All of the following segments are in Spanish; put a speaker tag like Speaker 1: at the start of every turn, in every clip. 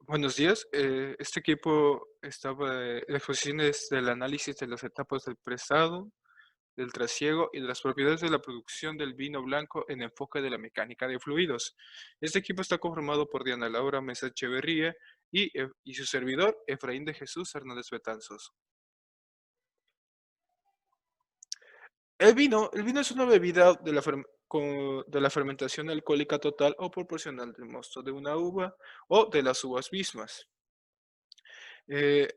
Speaker 1: Buenos días. Este equipo estaba la exposición es del análisis de las etapas del prensado, del trasiego y de las propiedades de la producción del vino blanco en enfoque de la mecánica de fluidos. Este equipo está conformado por Diana Laura Mesa Echeverría y su servidor Efraín de Jesús Hernández Betanzos. El vino es una bebida de la fermentación alcohólica total o proporcional del mosto de una uva o de las uvas mismas. Eh,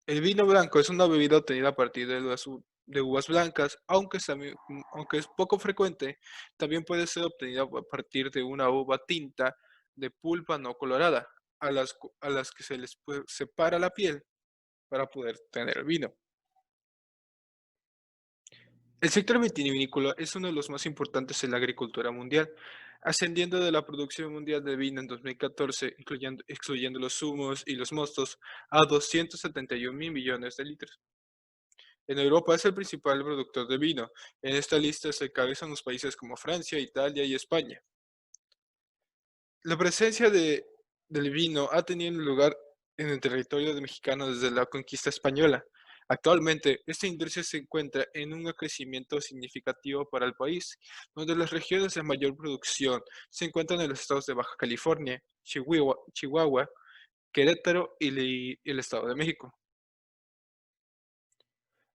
Speaker 1: El vino blanco es una bebida obtenida a partir de uvas blancas, aunque es poco frecuente, también puede ser obtenida a partir de una uva tinta de pulpa no colorada, a las que se les separa la piel para poder tener el vino. El sector vitivinícola es uno de los más importantes en la agricultura mundial, ascendiendo de la producción mundial de vino en 2014, excluyendo los zumos y los mostos, a 271 mil millones de litros. En Europa es el principal productor de vino. En esta lista se encabezan los países como Francia, Italia y España. La presencia del vino ha tenido lugar en el territorio de mexicano desde la conquista española. Actualmente, esta industria se encuentra en un crecimiento significativo para el país, donde las regiones de mayor producción se encuentran en los estados de Baja California, Chihuahua, Querétaro y el Estado de México.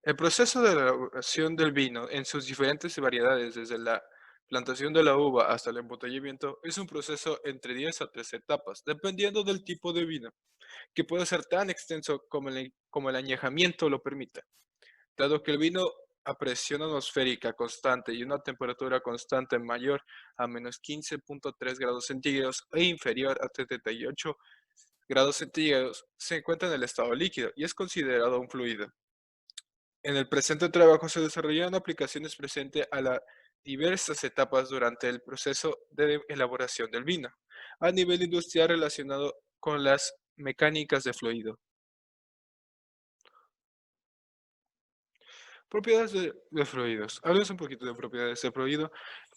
Speaker 1: El proceso de elaboración del vino en sus diferentes variedades, desde la plantación de la uva hasta el embotellamiento, es un proceso entre 10 a 13 etapas, dependiendo del tipo de vino, que puede ser tan extenso como el añejamiento lo permita. Dado que el vino a presión atmosférica constante y una temperatura constante mayor a menos 15,3 grados centígrados e inferior a 78 grados centígrados, se encuentra en el estado líquido y es considerado un fluido. En el presente trabajo se desarrollaron aplicaciones presentes a las diversas etapas durante el proceso de elaboración del vino, a nivel industrial relacionado con las mecánicas de fluido. Propiedades de fluidos. Hablemos un poquito de propiedades de fluido.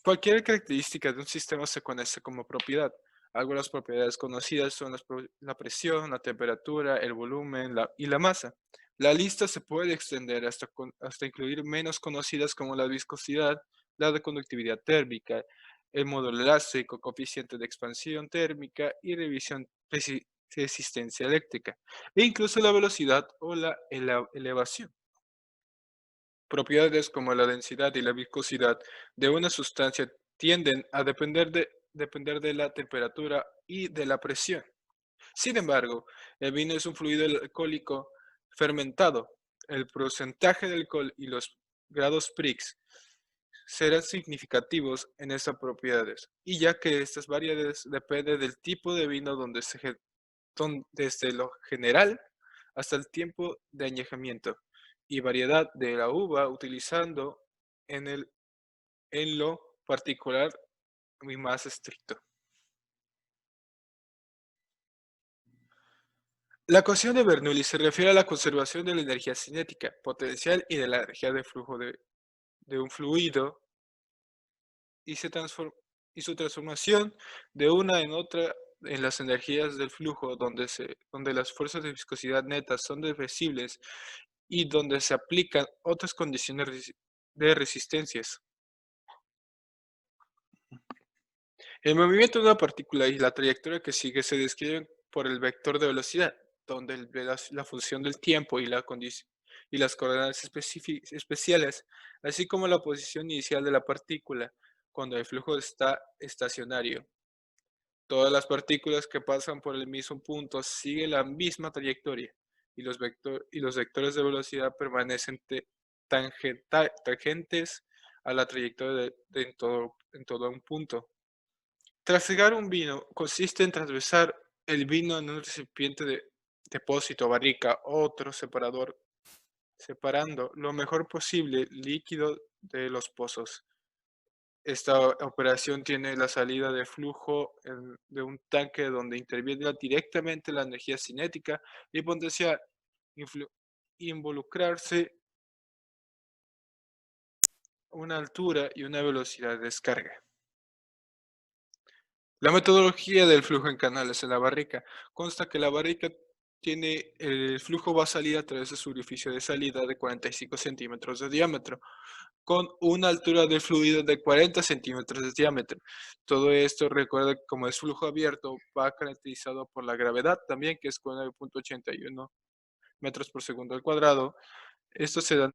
Speaker 1: Cualquier característica de un sistema se conoce como propiedad. Algunas propiedades conocidas son la presión, la temperatura, el volumen y la masa. La lista se puede extender hasta incluir menos conocidas como la viscosidad, la de conductividad térmica, el módulo elástico, coeficiente de expansión térmica y resistencia eléctrica, e incluso la velocidad o la elevación. Propiedades como la densidad y la viscosidad de una sustancia tienden a depender de la temperatura y de la presión. Sin embargo, el vino es un fluido alcohólico fermentado. El porcentaje de alcohol y los grados Prix serán significativos en estas propiedades, y ya que estas variedades dependen del tipo de vino desde lo general hasta el tiempo de añejamiento y variedad de la uva utilizando en, el, en lo particular y más estricto. La ecuación de Bernoulli se refiere a la conservación de la energía cinética potencial y de la energía de flujo de un fluido y, y su transformación de una en otra en las energías del flujo donde las fuerzas de viscosidad netas son depresibles y donde se aplican otras condiciones de resistencias. El movimiento de una partícula y la trayectoria que sigue se describen por el vector de velocidad, donde la función del tiempo y las coordenadas especiales, así como la posición inicial de la partícula cuando el flujo está estacionario. Todas las partículas que pasan por el mismo punto siguen la misma trayectoria y los vectores de velocidad permanecen tangentes a la trayectoria en todo un punto. Trasegar un vino consiste en transversar el vino en un recipiente de depósito, barrica o otro separador, separando lo mejor posible líquido de los pozos. Esta operación tiene la salida de flujo de un tanque donde interviene directamente la energía cinética y potencial, influ- involucrarse una altura y una velocidad de descarga. La metodología del flujo en canales en la barrica consta que la barrica tiene el flujo va a salir a través de su orificio de salida de 45 centímetros de diámetro, con una altura del fluido de 40 centímetros de diámetro. Todo esto, recuerda que como es flujo abierto, va caracterizado por la gravedad también, que es con 9,81 metros por segundo al cuadrado. Esto se da.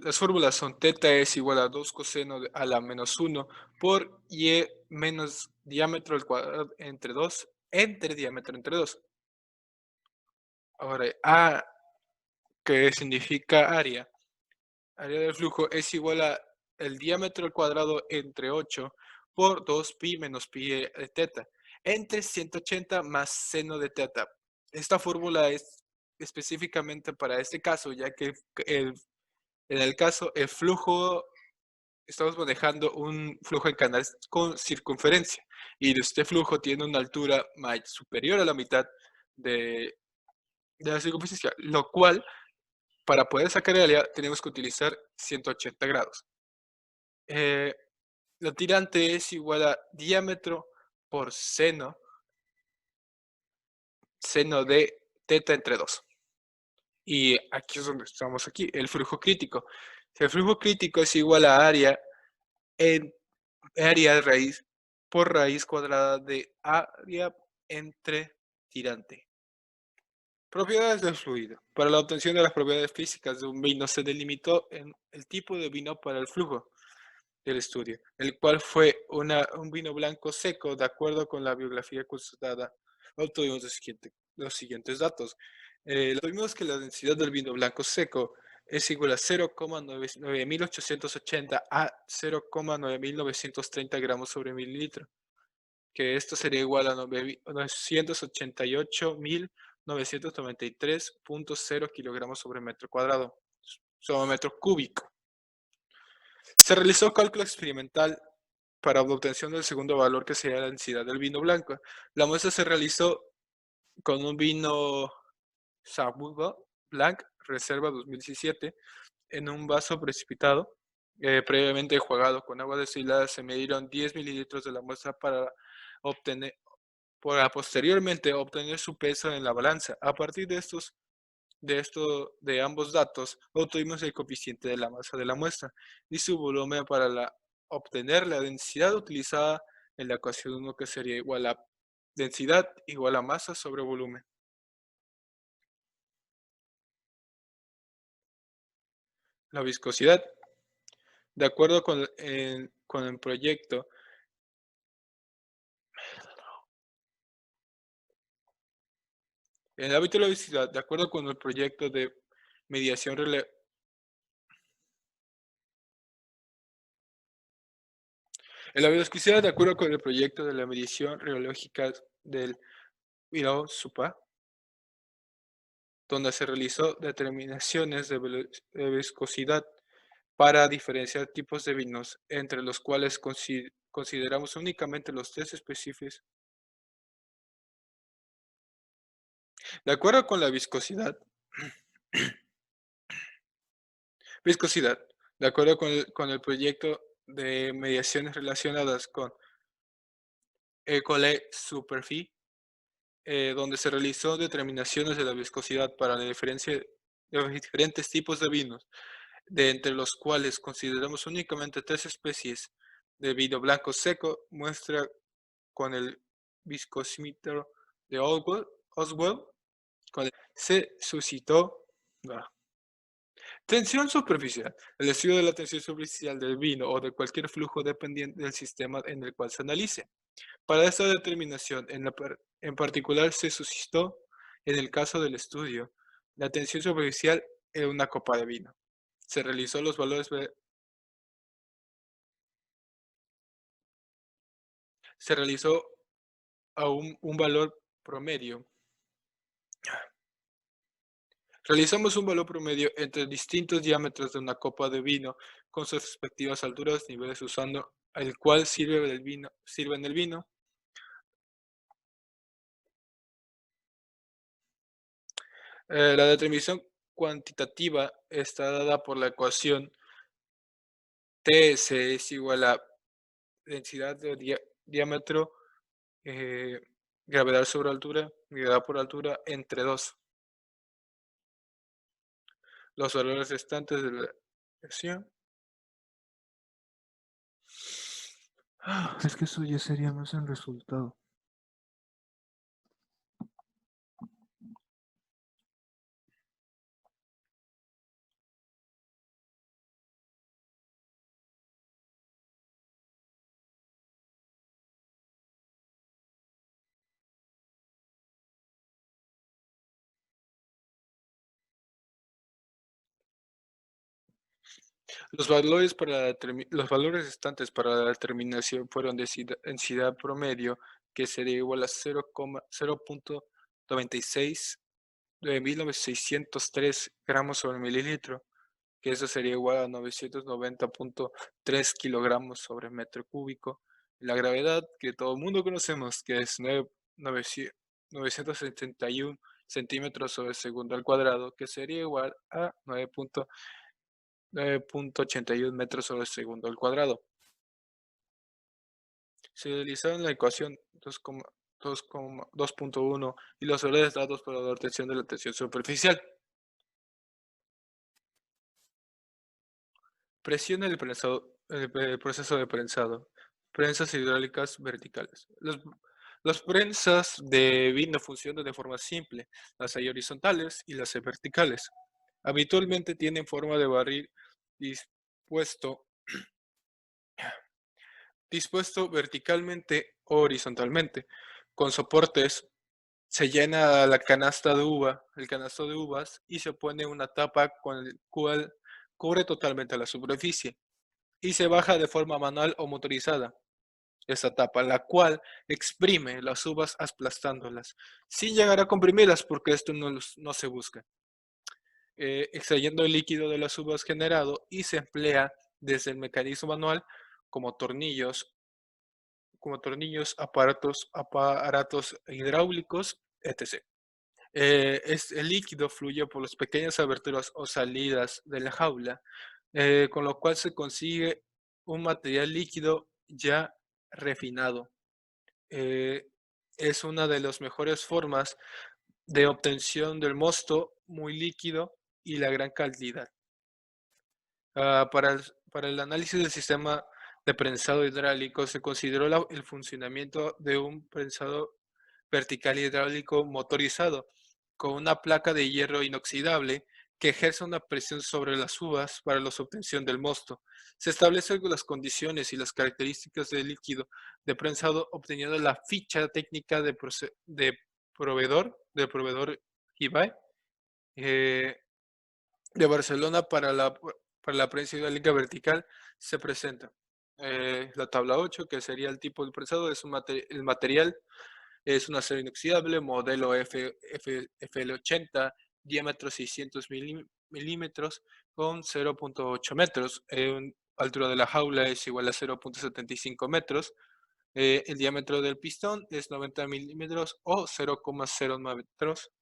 Speaker 1: Las fórmulas son teta es igual a 2 coseno a la menos uno por y menos diámetro al cuadrado entre 2 entre diámetro entre 2. Ahora, A, que significa área. Área del flujo es igual a el diámetro al cuadrado entre 8 por 2 pi menos pi de teta entre 180 más seno de teta. Esta fórmula es específicamente para este caso, ya que en el caso el flujo estamos manejando un flujo en canal con circunferencia y este flujo tiene una altura superior a la mitad de, de la circunferencia, lo cual para poder sacar el área tenemos que utilizar 180 grados. Eh, la tirante es igual a diámetro por seno de teta entre 2. Y aquí es donde estamos aquí, el flujo crítico. El flujo crítico es igual a área en área de raíz por raíz cuadrada de área entre tirante. Propiedades del fluido. Para la obtención de las propiedades físicas de un vino se delimitó en el tipo de vino para el flujo del estudio, el cual fue un vino blanco seco de acuerdo con la bibliografía consultada. Obtuvimos los siguientes datos. Obtuvimos que la densidad del vino blanco seco es igual a 0,9880 a 0,9930 gramos sobre mililitro, que esto sería igual a 988.993.0 kilogramos sobre metro cuadrado, sobre metro cúbico. Se realizó cálculo experimental para la obtención del segundo valor, que sería la densidad del vino blanco. La muestra se realizó con un vino Sauvignon Blanc Reserva 2017 en un vaso precipitado, previamente enjuagado con agua destilada. Se midieron 10 mililitros de la muestra para posteriormente obtener su peso en la balanza. A partir de ambos datos, obtuvimos el coeficiente de la masa de la muestra y su volumen para obtener la densidad utilizada en la ecuación 1, que sería igual a densidad igual a masa sobre volumen. La viscosidad, de acuerdo con el proyecto, en el ámbito de la viscosidad, de acuerdo con el proyecto de mediación en la viscosidad, de acuerdo con el proyecto de la medición radiológica del SUPA, donde se realizó determinaciones de viscosidad para diferenciar tipos de vinos, entre los cuales consideramos únicamente los tres específicos. De acuerdo con la viscosidad, de acuerdo con el proyecto de mediaciones relacionadas con Ecole Superfi, donde se realizó determinaciones de la viscosidad para la diferencia de los diferentes tipos de vinos, entre los cuales consideramos únicamente tres especies de vino blanco seco, muestra con el viscosímetro de Oswell, se suscitó tensión superficial. El estudio de la tensión superficial del vino o de cualquier flujo dependiente del sistema en el cual se analice. Para esta determinación, en particular, se suscitó, en el caso del estudio, la tensión superficial en una copa de vino. Se realizó los valores, se realizó a un valor promedio. Realizamos un valor promedio entre distintos diámetros de una copa de vino con sus respectivas alturas, niveles, usando el cual sirven el vino. La determinación cuantitativa está dada por la ecuación TS es igual a densidad de diámetro, eh, gravedad sobre altura, gravedad por altura entre 2. Los valores restantes de la ecuación. Es que eso ya sería más el resultado. Los valores restantes para la determinación fueron de densidad promedio, que sería igual a 0,96 de 1903 gramos sobre mililitro, que eso sería igual a 990,3 kilogramos sobre metro cúbico. La gravedad que todo el mundo conocemos, que es 971 centímetros sobre segundo al cuadrado, que sería igual a 9,81 metros sobre segundo al cuadrado. Se utilizaron la ecuación 2.1 y los valores datos para la obtención de la tensión superficial. Presión en el proceso de prensado. Prensas hidráulicas verticales. Las prensas de vino funcionan de forma simple. Las hay horizontales y las hay verticales. Habitualmente tienen forma de barril dispuesto verticalmente o horizontalmente, con soportes. Se llena la canasta de el canasto de uvas, y se pone una tapa con el cual cubre totalmente la superficie, y se baja de forma manual o motorizada esa tapa, la cual exprime las uvas aplastándolas, sin llegar a comprimirlas, porque esto no se busca, extrayendo el líquido de las uvas generado, y se emplea desde el mecanismo manual como tornillos, aparatos hidráulicos, etc. El líquido fluye por las pequeñas aberturas o salidas de la jaula, con lo cual se consigue un material líquido ya refinado. Eh, es una de las mejores formas de obtención del mosto muy líquido y la gran calidad. Para el análisis del sistema de prensado hidráulico se consideró el funcionamiento de un prensado vertical hidráulico motorizado con una placa de hierro inoxidable que ejerce una presión sobre las uvas para la obtención del mosto. Se establecen las condiciones y las características del líquido de prensado obteniendo la ficha técnica del proveedor IBAE, de Barcelona para la prensa hidráulica vertical. Se presenta la tabla 8, que sería el tipo de prensado. El material es un acero inoxidable, modelo FL80, diámetro 600 milímetros, con 0,8 metros. Altura de la jaula es igual a 0,75 metros. El diámetro del pistón es 90 milímetros o 0,09 metros.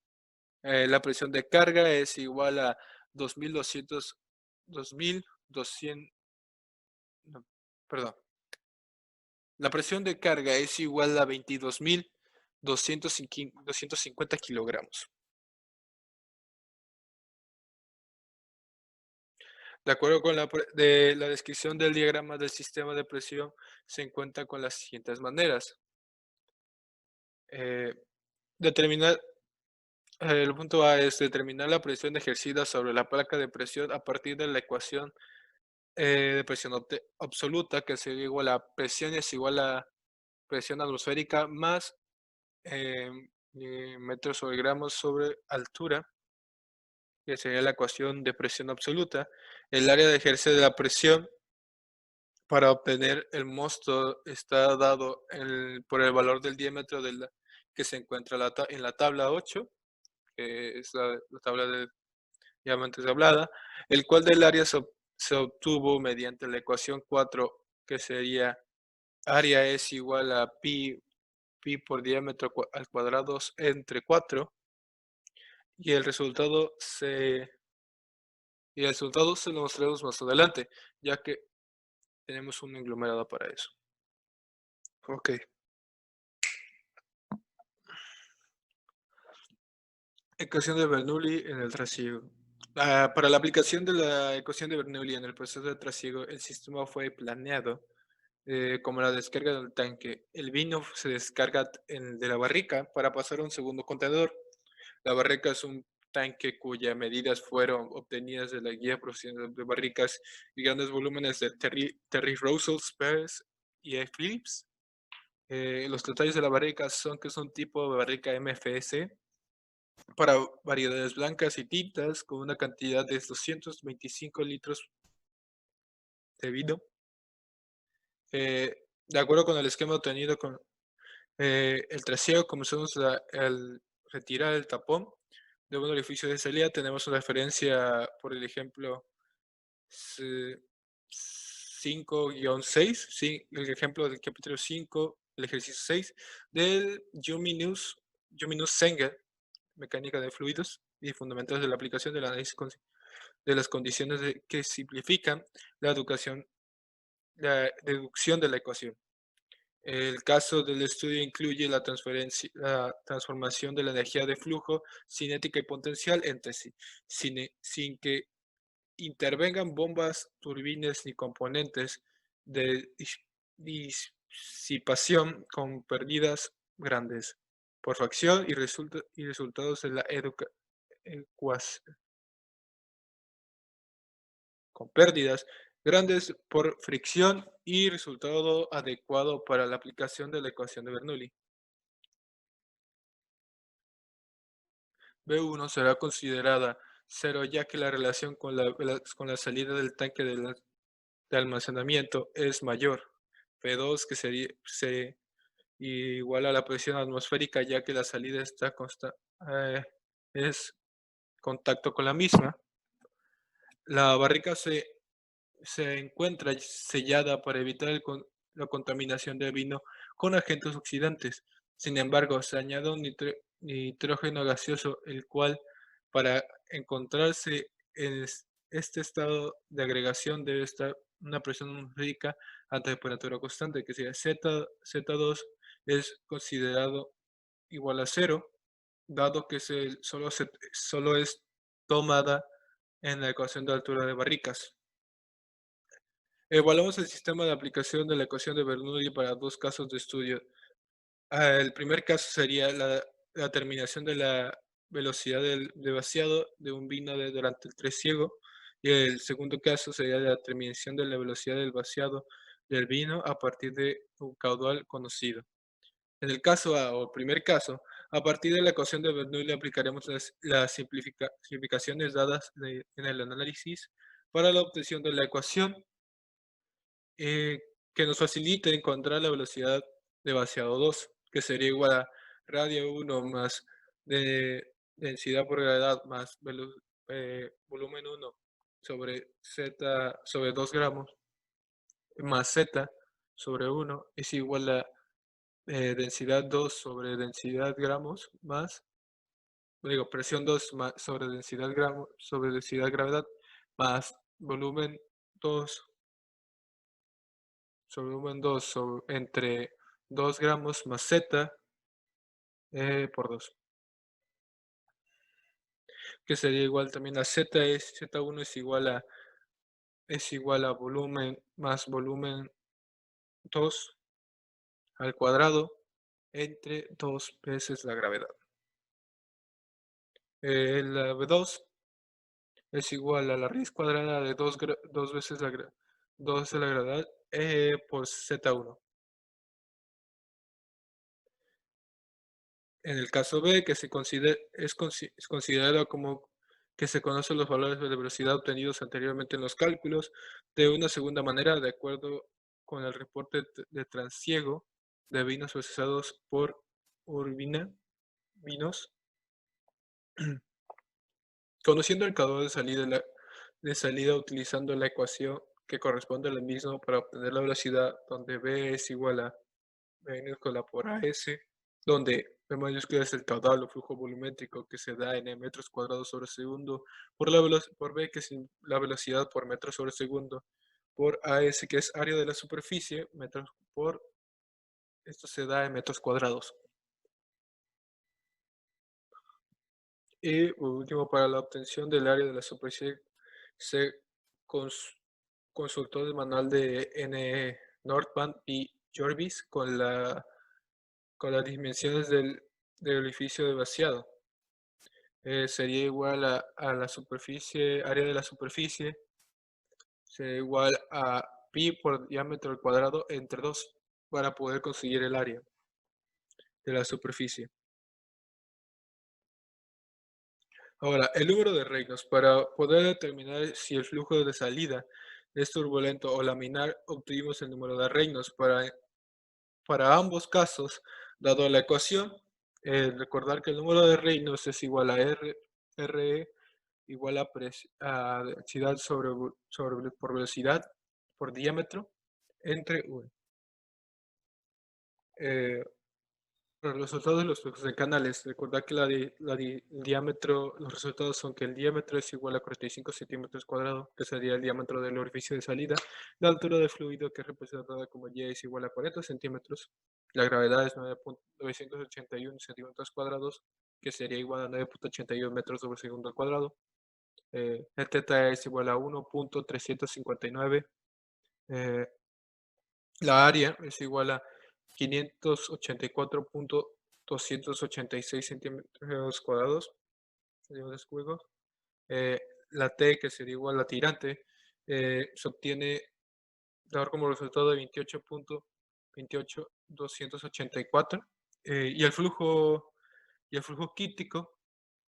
Speaker 1: La presión de carga es igual a 2200, no, perdón. La presión de carga es igual a 22.250 kilogramos. De acuerdo con la descripción del diagrama del sistema de presión, se encuentra con las siguientes maneras. Eh, determinar, el punto A es determinar la presión ejercida sobre la placa de presión a partir de la ecuación de presión absoluta, que sería igual a presión es igual a presión atmosférica más metros sobre gramos sobre altura, que sería la ecuación de presión absoluta. El área de ejercer de la presión para obtener el mosto está dado por el valor del diámetro que se encuentra en la tabla 8, que es la tabla de ya antes hablada, el cual del área se obtuvo mediante la ecuación 4, que sería área es igual a pi por diámetro al cuadrado entre 4, y el resultado se lo mostraremos más adelante, ya que tenemos un englomerado para eso. Ok. Ecuación de Bernoulli en el trasiego. Para la aplicación de la ecuación de Bernoulli en el proceso de trasiego, el sistema fue planeado como la descarga del tanque. El vino se descarga de la barrica para pasar a un segundo contenedor. La barrica es un tanque cuyas medidas fueron obtenidas de la guía profesional de barricas y grandes volúmenes de Terry Russell, Spears y A. Phillips. Los detalles de la barrica son que es un tipo de barrica MFS para variedades blancas y tintas con una cantidad de 225 litros de vino. De acuerdo con el esquema obtenido con el trasiego, comenzamos al retirar el tapón de un orificio de salida. Tenemos una referencia por el ejemplo 5-6, sí, el ejemplo del capítulo 5, el ejercicio 6 del Juminus Sanger, mecánica de fluidos y fundamentales de la aplicación del análisis de las condiciones que simplifican la deducción de la ecuación. El caso del estudio incluye la transformación de la energía de flujo cinética y potencial entre sí, sin que intervengan bombas, turbinas ni componentes de disipación con pérdidas grandes por fracción y resultados de la ecuación con pérdidas grandes por fricción y resultado adecuado para la aplicación de la ecuación de Bernoulli. B1 será considerada cero ya que la relación con la salida del tanque de almacenamiento es mayor. P2 que se igual a la presión atmosférica ya que la salida está es contacto con la misma. La barrica se encuentra sellada para evitar la contaminación del vino con agentes oxidantes. Sin embargo, se añade un nitrógeno gaseoso, el cual, para encontrarse en este estado de agregación, debe estar una presión atmosférica a temperatura constante, que sea Z2 es considerado igual a cero, dado que solo es tomada en la ecuación de altura de barricas. Evaluamos el sistema de aplicación de la ecuación de Bernoulli para dos casos de estudio. El primer caso sería la terminación de la velocidad de vaciado de un vino durante el trasiego, y el segundo caso sería la terminación de la velocidad del vaciado del vino a partir de un caudal conocido. En el caso A, o primer caso, a partir de la ecuación de Bernoulli aplicaremos las simplificaciones dadas en el análisis para la obtención de la ecuación eh, que nos facilite encontrar la velocidad de vaciado 2, que sería igual a radio 1 más densidad por gravedad más volumen 1 sobre z sobre 2 gramos más z sobre 1 es igual a densidad 2 sobre densidad gramos más, presión 2 sobre densidad gramos sobre densidad gravedad más volumen 2 sobre volumen 2 entre 2 gramos más z por 2, que sería igual también a z1 es igual a volumen más volumen 2 al cuadrado entre 2 veces la gravedad. La V2 es igual a la raíz cuadrada de 2 veces la gravedad por z1. En el caso B, que es considerado como que se conocen los valores de velocidad obtenidos anteriormente en los cálculos de una segunda manera, de acuerdo con el reporte de trasiego de vinos procesados por vinos, conociendo el caudal de salida utilizando la ecuación que corresponde al mismo para obtener la velocidad, donde V es igual a B minúscula por AS, donde B mayúscula es el caudal o flujo volumétrico que se da en metros cuadrados sobre segundo por B, que es la velocidad por metro sobre segundo, por AS, que es área de la superficie, metros por, esto se da en metros cuadrados. Y por último, para la obtención del área de la superficie, se consultó el manual de N. Nordman y Jarvis con las dimensiones del orificio de vaciado. Sería igual a la superficie, área de la superficie, sería igual a pi por diámetro al cuadrado entre 2 para poder conseguir el área de la superficie. Ahora, el número de Reynolds. Para poder determinar si el flujo de salida es turbulento o laminar, obtuvimos el número de Reynolds. Para ambos casos, dado la ecuación, recordar que el número de Reynolds es igual a RE igual a densidad por velocidad por diámetro entre V. Los resultados de los flujos de canales. Recordad que el diámetro, los resultados son que el diámetro es igual a 45 centímetros cuadrados, que sería el diámetro del orificio de salida. La altura del fluido, que es representada como Y, es igual a 40 centímetros. La gravedad es 981 centímetros cuadrados, que sería igual a 9.81 metros sobre segundo al cuadrado. El θ es igual a 1.359. La área es igual a 584.286 centímetros cuadrados, centímetros cúbicos. La T, que sería igual a tirante, se obtiene dar como resultado de 28.284. Y el flujo quítico,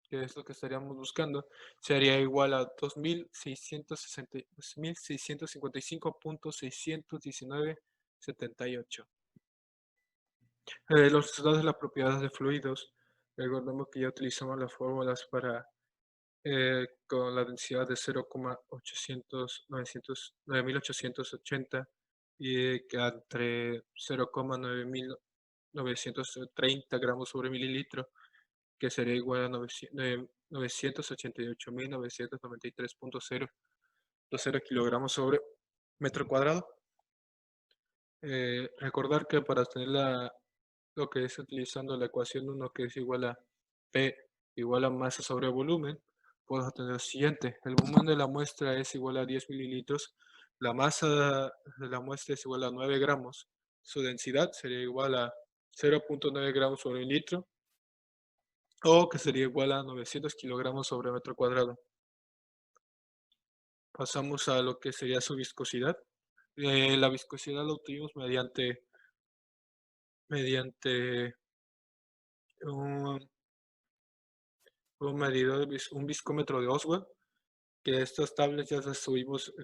Speaker 1: que es lo que estaríamos buscando, sería igual a 2.655.619.78. Los resultados de las propiedades de fluidos. Recordemos que ya utilizamos las fórmulas para con la densidad de 0,9880 y que entre 0,9930 gramos sobre mililitro, que sería igual a 988.993.020 kilogramos sobre metro cuadrado. Recordar que para tener lo que es utilizando la ecuación 1, que es igual a P igual a masa sobre volumen, podemos obtener lo siguiente. El volumen de la muestra es igual a 10 mililitros. La masa de la muestra es igual a 9 gramos. Su densidad sería igual a 0.9 gramos sobre un litro, o que sería igual a 900 kilogramos sobre metro cuadrado. Pasamos a lo que sería su viscosidad. La viscosidad la obtuvimos mediante un medidor, un viscómetro de Oswald, que estas tablas ya las tuvimos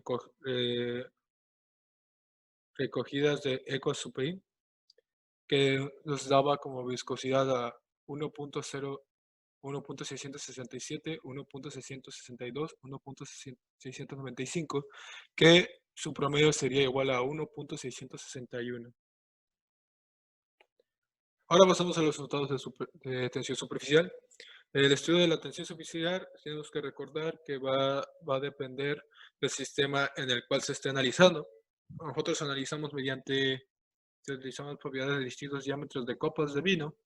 Speaker 1: recogidas de EcoSupreme, que nos daba como viscosidad a 1.0, 1.667, 1.662, 1.695, que su promedio sería igual a 1.661. Ahora pasamos a los resultados de tensión superficial. El estudio de la tensión superficial, tenemos que recordar que va a depender del sistema en el cual se esté analizando. Nosotros analizamos utilizamos propiedades de distintos diámetros de copas de vino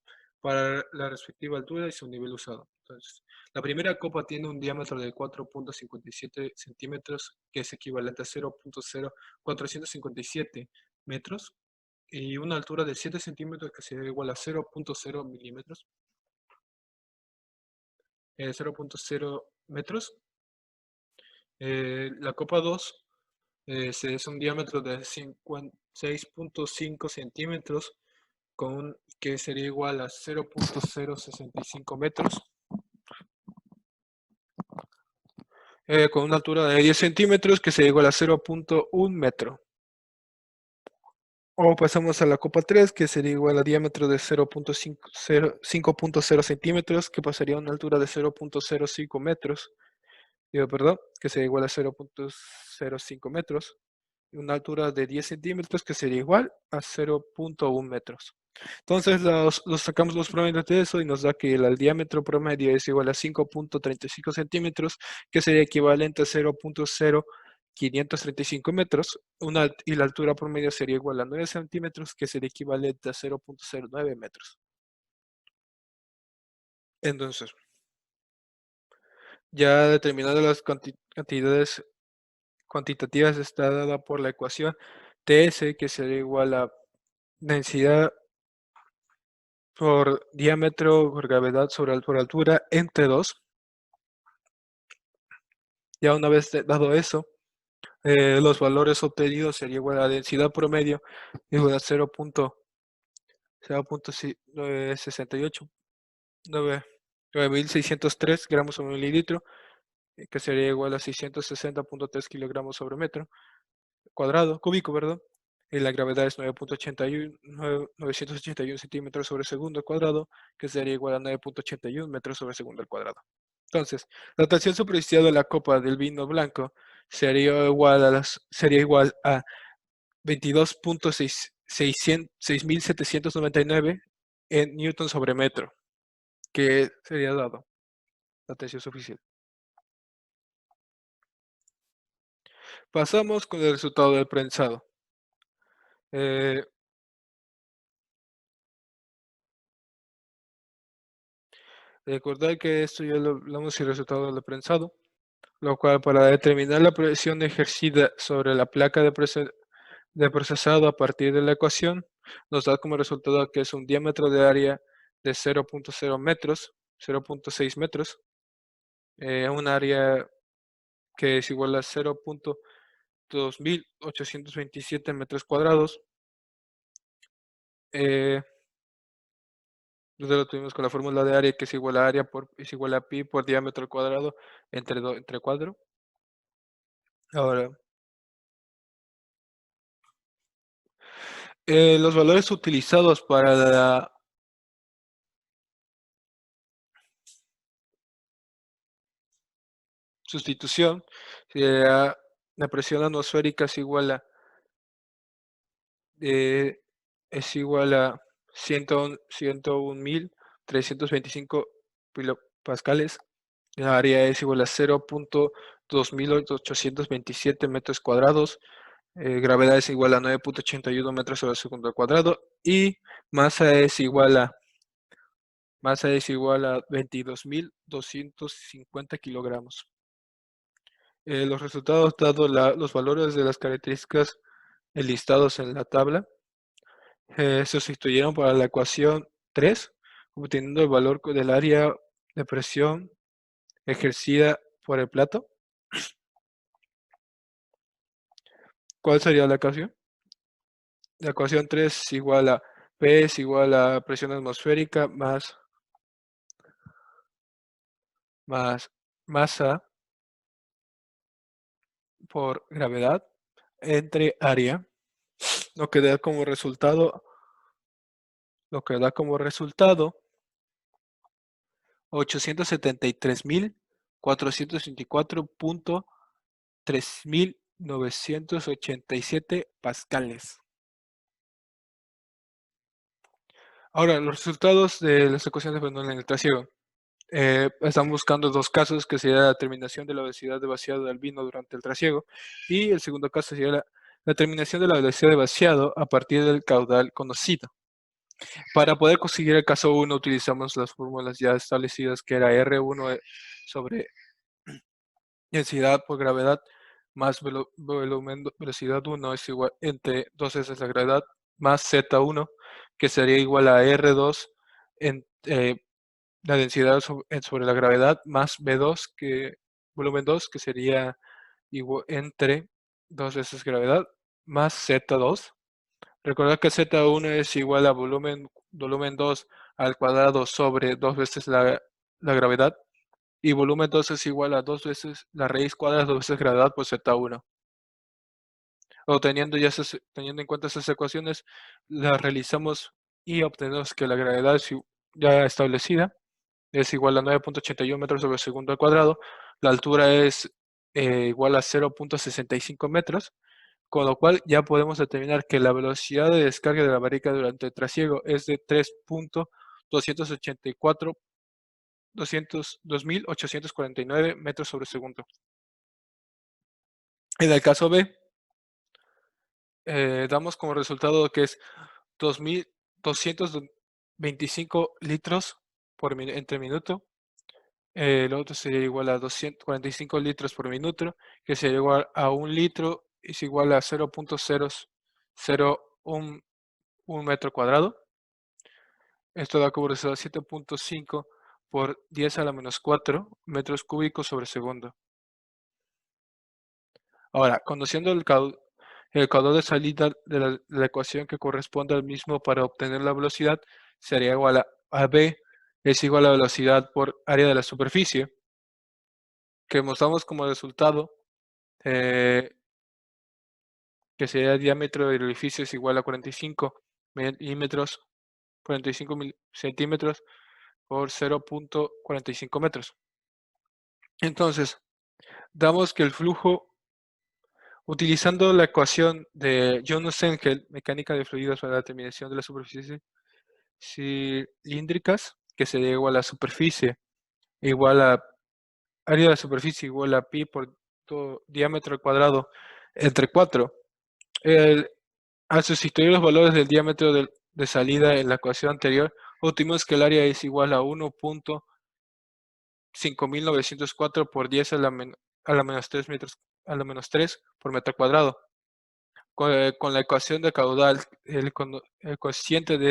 Speaker 1: para la respectiva altura y su nivel usado. Entonces, la primera copa tiene un diámetro de 4.57 centímetros, que es equivalente a 0.0457 metros, y una altura de 7 centímetros, que sería igual a 0.0 milímetros. 0.0 metros. La copa 2 es un diámetro de 6.5 centímetros, que sería igual a 0.065 metros, con una altura de 10 centímetros, que sería igual a 0.1 metro. O pasamos a la copa 3, que sería igual a diámetro de 5.0 centímetros, que pasaría a una altura de 0.05 metros. Que sería igual a 0.05 metros. Y una altura de 10 centímetros, que sería igual a 0.1 metros. Entonces sacamos los promedios de eso y nos da que el diámetro promedio es igual a 5.35 centímetros, que sería equivalente a 535 metros, y la altura promedio sería igual a 9 centímetros, que sería equivalente a 0.09 metros. Entonces, ya determinando las cantidades cuantitativas, está dada por la ecuación TS, que sería igual a densidad por diámetro por gravedad por altura entre 2. Ya una vez dado eso, los valores obtenidos sería igual a densidad promedio igual a 0.68, 9.603 gramos sobre mililitro, que sería igual a 660.3 kilogramos sobre metro cuadrado, cúbico, perdón. Y la gravedad es 981 centímetros sobre segundo al cuadrado, que sería igual a 9.81 metros sobre segundo al cuadrado. Entonces, la tensión superficial de la copa del vino blanco sería igual a 22.6799 en newton sobre metro, que sería dado la tensión superficial. Pasamos con el resultado del prensado. Recordar que esto ya lo hablamos y el resultado del prensado, lo cual para determinar la presión ejercida sobre la placa de procesado a partir de la ecuación, nos da como resultado que es un diámetro de área de 0.0 metros, 0.6 metros, un área que es igual a 0.2827 metros cuadrados. Entonces lo tuvimos con la fórmula de área, que es igual a pi por diámetro al cuadrado entre cuadro. Ahora, los valores utilizados para la sustitución, sería la presión atmosférica es igual a 101.325 kilopascales. La área es igual a 0.2827 metros cuadrados. Gravedad es igual a 9.81 metros sobre segundo al cuadrado. Y masa es igual a 22.250 kilogramos. Los resultados dados los valores de las características enlistados en la tabla se sustituyeron para la ecuación 3, obteniendo el valor del área de presión ejercida por el plato. ¿Cuál sería la ecuación? La ecuación 3 es igual a P es igual a presión atmosférica más masa por gravedad entre área, lo que da como resultado 873.424.3.987 pascales. Ahora, los resultados de las ecuaciones de Bernoulli en el trasiego. Están buscando dos casos, que sería la determinación de la velocidad de vaciado del vino durante el trasiego, y el segundo caso sería la determinación de la velocidad de vaciado a partir del caudal conocido. Para poder conseguir el caso 1 utilizamos las fórmulas ya establecidas, que era R1 sobre densidad por gravedad más velocidad 1 es igual entre 2 veces la gravedad más Z1, que sería igual a R2 en la densidad sobre la gravedad más V2, volumen 2, que sería igual entre 2 veces gravedad más Z2. Recordad que Z1 es igual a volumen 2 al cuadrado sobre 2 veces la gravedad, y volumen 2 es igual a 2 veces la raíz cuadrada, 2 veces gravedad por Z1. O teniendo en cuenta esas ecuaciones, las realizamos y obtenemos que la gravedad ya establecida es igual a 9.81 metros sobre segundo al cuadrado. La altura es igual a 0.65 metros, con lo cual ya podemos determinar que la velocidad de descarga de la barrica durante el trasiego es de 2.849 metros sobre segundo. En el caso B, damos como resultado que es 2.225 litros entre minuto. El otro sería igual a 245 litros por minuto, que sería igual a 1 litro, es igual a 0.001 metro cuadrado. Esto da como resultado 7.5 por 10 a la menos 4 metros cúbicos sobre segundo. Ahora, conociendo el caudal de salida de la ecuación que corresponde al mismo para obtener la velocidad, sería igual a B es igual a velocidad por área de la superficie, que mostramos como resultado eh, que sería el diámetro del edificio es igual a 45 milímetros, 45 centímetros por 0.45 metros. Entonces, damos que el flujo, utilizando la ecuación de Jones-Engel, mecánica de fluidos para la determinación de las superficies cilíndricas, que sería igual a superficie igual a área de la superficie igual a pi por todo diámetro al cuadrado entre 4. Al sustituir los valores del diámetro de salida en la ecuación anterior, obtuvimos que el área es igual a 1.5904 por 10 a la menos 3 metros, a la menos 3 por metro cuadrado. Con la ecuación de caudal, el cociente de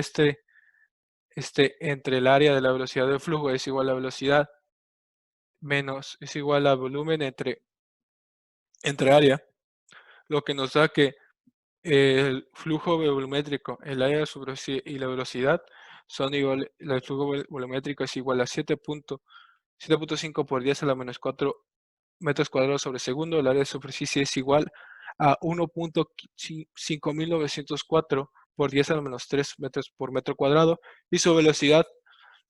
Speaker 1: entre el área de la velocidad del flujo es igual a velocidad menos es igual a volumen entre área, lo que nos da que el flujo volumétrico, el área de superficie y la velocidad son igual, el flujo volumétrico es igual a 7.5 por 10 a la menos 4 metros cuadrados sobre segundo, el área de superficie es igual a 1.5904 por 10 a la menos 3 metros por metro cuadrado y su velocidad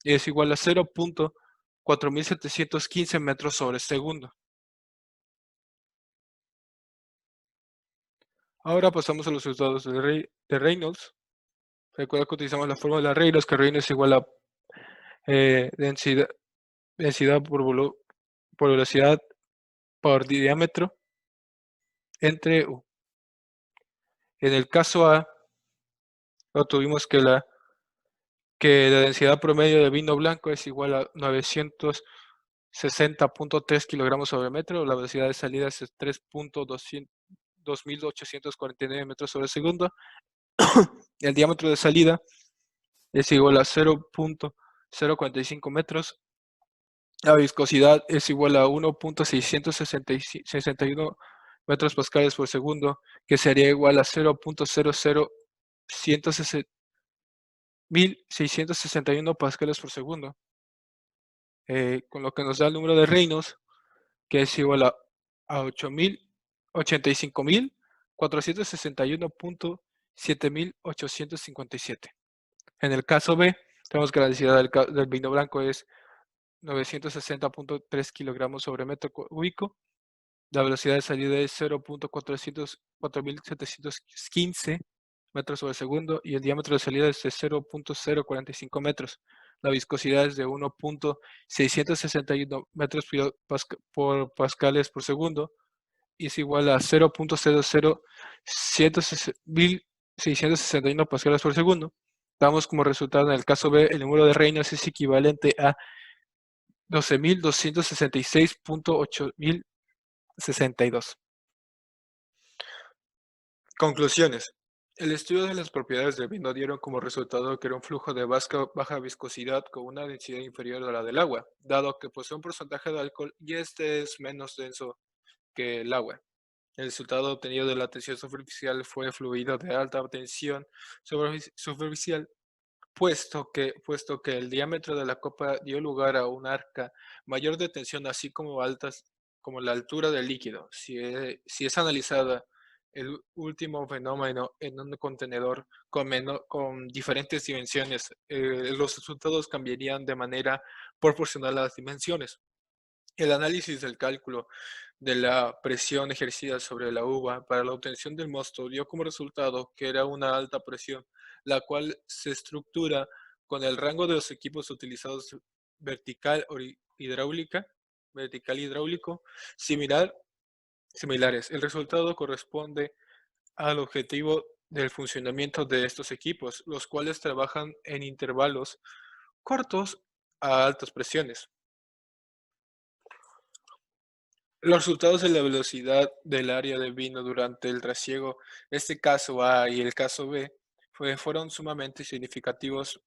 Speaker 1: es igual a 0.4715 metros sobre segundo. Ahora pasamos a los resultados de Reynolds. Recuerda que utilizamos la fórmula de Reynolds, que Reynolds es igual a densidad, por velocidad por diámetro entre U. En el caso A, obtuvimos que la densidad promedio de vino blanco es igual a 960.3 kilogramos sobre metro, la velocidad de salida es 3.2849 metros sobre segundo, el diámetro de salida es igual a 0.045 metros, la viscosidad es igual a 1.661 metros pascales por segundo, que sería igual a 0.00161 pascales por segundo, con lo que nos da el número de Reynolds, que es igual a 85.461.7857. En el caso B, tenemos que la densidad del vino blanco es 960.3 kilogramos sobre metro cúbico. La velocidad de salida es 0.4715 metros sobre segundo y el diámetro de salida es de 0.045 metros. La viscosidad es de 1.661 metros por pascales por segundo y es igual a 0.00161 pascales por segundo. Damos como resultado en el caso B, el número de Reynolds es equivalente a 12.266.8062. Conclusiones. El estudio de las propiedades del vino dieron como resultado que era un flujo de baja viscosidad con una densidad inferior a la del agua, dado que posee un porcentaje de alcohol y este es menos denso que el agua. El resultado obtenido de la tensión superficial fue fluido de alta tensión superficial, puesto que el diámetro de la copa dio lugar a un arca mayor de tensión, así como altas como la altura del líquido. Si es analizada el último fenómeno en un contenedor con diferentes dimensiones, los resultados cambiarían de manera proporcional a las dimensiones. El análisis del cálculo de la presión ejercida sobre la uva para la obtención del mosto dio como resultado que era una alta presión, la cual se estructura con el rango de los equipos utilizados vertical hidráulico, similar similares. El resultado corresponde al objetivo del funcionamiento de estos equipos, los cuales trabajan en intervalos cortos a altas presiones. Los resultados de la velocidad del área de vino durante el trasiego, este caso A y el caso B, fueron sumamente significativos.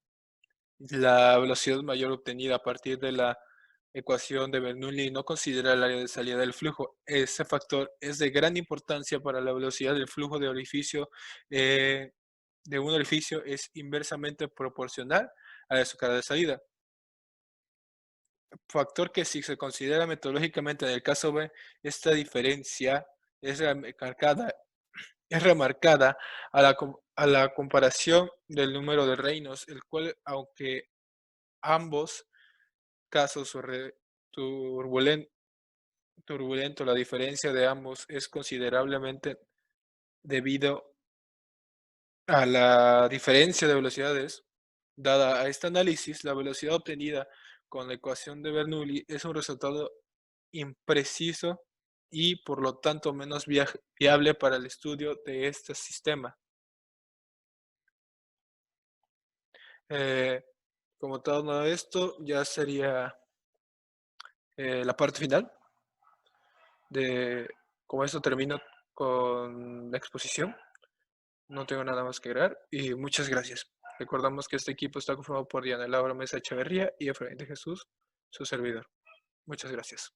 Speaker 1: La velocidad mayor obtenida a partir de la ecuación de Bernoulli no considera el área de salida del flujo. Ese factor es de gran importancia para la velocidad del flujo eh, de un orificio es inversamente proporcional a su cara de salida. Factor que si se considera metodológicamente en el caso B, esta diferencia es es remarcada a la comparación del número de reinos, el cual, aunque ambos casos turbulen- turbulento, la diferencia de ambos es considerablemente debido a la diferencia de velocidades. Dada a este análisis, la velocidad obtenida con la ecuación de Bernoulli es un resultado impreciso y por lo tanto menos viable para el estudio de este sistema. Eh, Como todo esto, ya sería la parte final de como esto termino con la exposición. No tengo nada más que agregar y muchas gracias. Recordamos que este equipo está conformado por Diana Laura Mesa Echeverría y Efraín de Jesús, su servidor. Muchas gracias.